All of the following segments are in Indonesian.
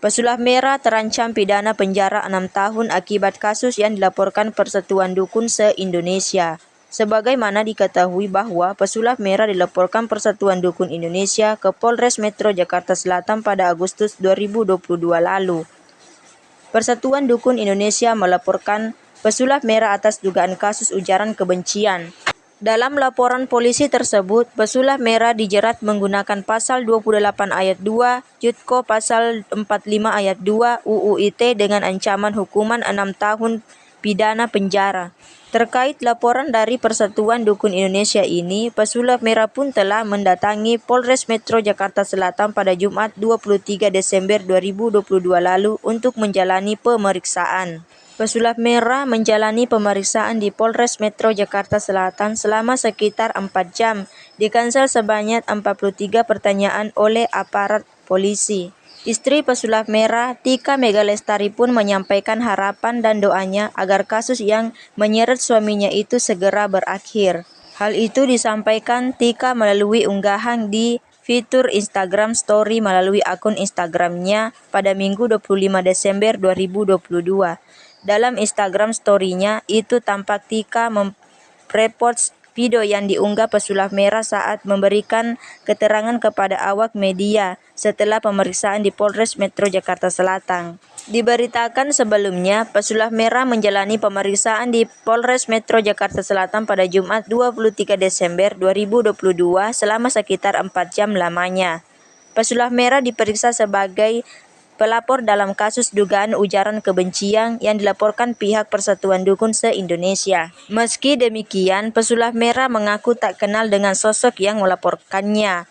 Pesulap merah terancam pidana penjara 6 tahun akibat kasus yang dilaporkan Persatuan Dukun se-Indonesia. Sebagaimana diketahui bahwa pesulap merah dilaporkan Persatuan Dukun Indonesia ke Polres Metro Jakarta Selatan pada Agustus 2022 lalu. Persatuan Dukun Indonesia melaporkan pesulap merah atas dugaan kasus ujaran kebencian. Dalam laporan polisi tersebut, pesulap merah dijerat menggunakan pasal 28 ayat 2, Judko pasal 45 ayat 2 UU ITE dengan ancaman hukuman 6 tahun pidana penjara. Terkait laporan dari Persatuan Dukun Indonesia ini, pesulap merah pun telah mendatangi Polres Metro Jakarta Selatan pada Jumat 23 Desember 2022 lalu untuk menjalani pemeriksaan. Pesulap merah menjalani pemeriksaan di Polres Metro Jakarta Selatan selama sekitar 4 jam, dikansel sebanyak 43 pertanyaan oleh aparat polisi. Istri pesulap merah, Tika Megalestari pun menyampaikan harapan dan doanya agar kasus yang menyeret suaminya itu segera berakhir. Hal itu disampaikan Tika melalui unggahan di fitur Instagram Story melalui akun Instagramnya pada Minggu 25 Desember 2022. Dalam Instagram Story-nya itu tampak Tika merepost video yang diunggah pesulap merah saat memberikan keterangan kepada awak media setelah pemeriksaan di Polres Metro Jakarta Selatan. Diberitakan sebelumnya, pesulap merah menjalani pemeriksaan di Polres Metro Jakarta Selatan pada Jumat 23 Desember 2022 selama sekitar 4 jam lamanya. Pesulap merah diperiksa sebagai pelapor dalam kasus dugaan ujaran kebencian yang dilaporkan pihak Persatuan Dukun se-Indonesia. Meski demikian, pesulap merah mengaku tak kenal dengan sosok yang melaporkannya.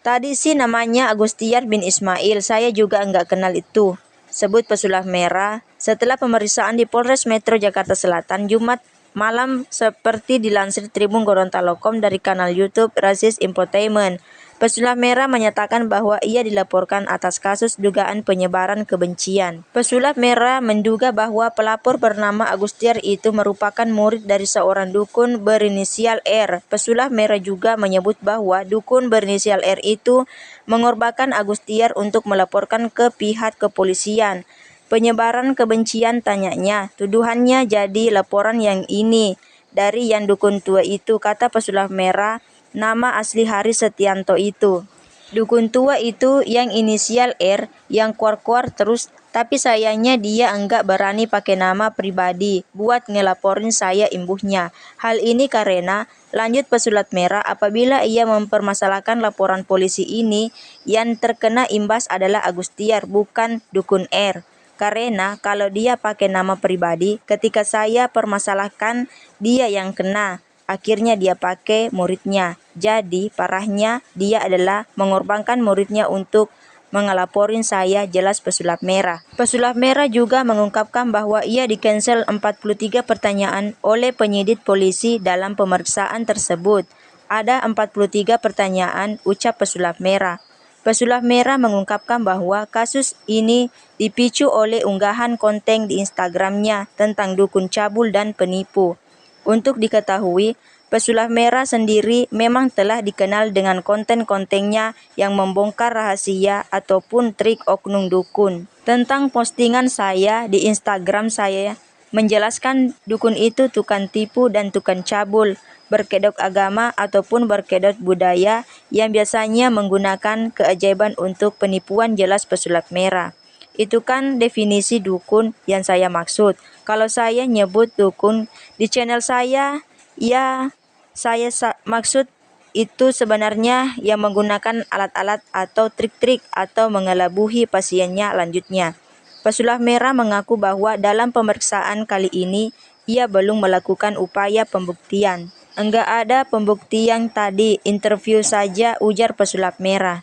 Tadi sih namanya Agustiar bin Ismail, saya juga enggak kenal itu, sebut pesulap merah setelah pemeriksaan di Polres Metro Jakarta Selatan Jumat malam seperti dilansir Tribun Gorontalo.com dari kanal YouTube Rasis Infotainment. Pesulap merah menyatakan bahwa ia dilaporkan atas kasus dugaan penyebaran kebencian. Pesulap merah menduga bahwa pelapor bernama Agustiar itu merupakan murid dari seorang dukun berinisial R. Pesulap merah juga menyebut bahwa dukun berinisial R itu mengorbankan Agustiar untuk melaporkan ke pihak kepolisian. Penyebaran kebencian, tanyanya, tuduhannya jadi laporan yang ini dari yang dukun tua itu, kata pesulap merah. Nama asli Haris Setianto itu. Dukun tua itu yang inisial R yang kuar-kuar terus, tapi sayangnya dia enggak berani pakai nama pribadi buat ngelaporin saya imbuhnya. Hal ini karena, lanjut pesulap merah, apabila ia mempermasalahkan laporan polisi ini, yang terkena imbas adalah Agustiar bukan dukun R. Karena kalau dia pakai nama pribadi, ketika saya permasalahkan dia yang kena. Akhirnya dia pakai muridnya. Jadi parahnya dia adalah mengorbankan muridnya untuk mengelaporin saya, jelas pesulap merah. Pesulap merah juga mengungkapkan bahwa ia di-cancel 43 pertanyaan oleh penyidik polisi dalam pemeriksaan tersebut. Ada 43 pertanyaan, ucap pesulap merah. Pesulap merah mengungkapkan bahwa kasus ini dipicu oleh unggahan konten di Instagramnya tentang dukun cabul dan penipu. Untuk diketahui, pesulap merah sendiri memang telah dikenal dengan konten-kontennya yang membongkar rahasia ataupun trik oknum dukun. Tentang postingan saya di Instagram saya menjelaskan dukun itu tukang tipu dan tukang cabul, berkedok agama ataupun berkedok budaya yang biasanya menggunakan keajaiban untuk penipuan, jelas pesulap merah. Itu kan definisi dukun yang saya maksud. Kalau saya nyebut dukun di channel saya, ya saya maksud itu sebenarnya yang menggunakan alat-alat atau trik-trik atau mengelabuhi pasiennya, lanjutnya. Pesulap merah mengaku bahwa dalam pemeriksaan kali ini ia belum melakukan upaya pembuktian. Enggak ada pembuktian tadi, interview saja, ujar pesulap merah.